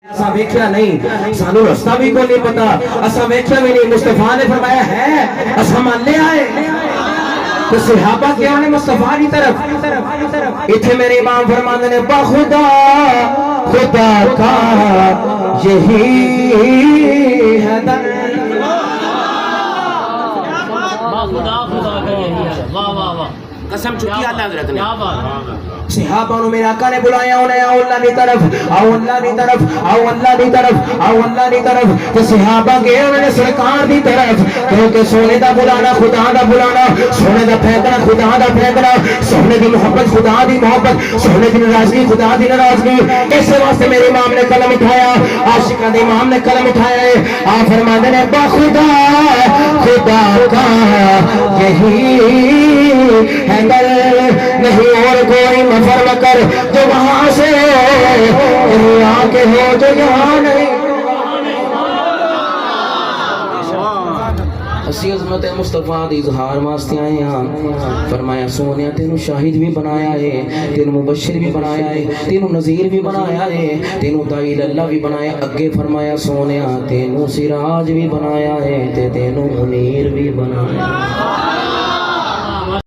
اسا ویکھیا نہیں سانو رستہ بھی کوئی نہیں پتا اسا ویکھیا بھی نہیں مصطفیٰ نے فرمایا ہے اسا مان لے آئے تو صحابہ کیا نے مصطفیٰ کی طرف اتھے میرے امام فرماندے نے بخدا خدا کا یہی ہے در قسم چکی اللہ حضرت نے صحابہ نے میرے آقا نے بلایا انہیں آؤ اللہ کی طرف آؤ اللہ کی طرف آؤ اللہ کی طرف آؤ اللہ کی طرف تو صحابہ گئے انہوں نے سرکار کی طرف کیونکہ سونے دا بلانا خدا دا بلانا سونے دا پھینکنا خدا دا پھینکنا سونے دی محبت خدا دی محبت سونے دی ناراضگی خدا دی ناراضگی اس واسطے میرے امام نے قلم اٹھایا عاشقاں دے امام نے قلم اٹھایا ہے آپ فرماتے ہیں بخدا خدا کا یہی ہے گر نہیں اور کوئی مفر مکر جو وہاں سے یہاں کے ہو جو یہاں نہیں اسی عظمت مصطفیٰ دی اظہار واسطے آئے ہیں فرمایا سونیا تینوں شاہد بھی بنایا ہے تینوں مبشر بھی بنایا ہے تینوں نذیر بھی بنایا ہے تینوں داعی اللہ بھی بنایا اگے فرمایا سونیا تینوں سراج بھی بنایا ہے تینوں منیر بھی بنایا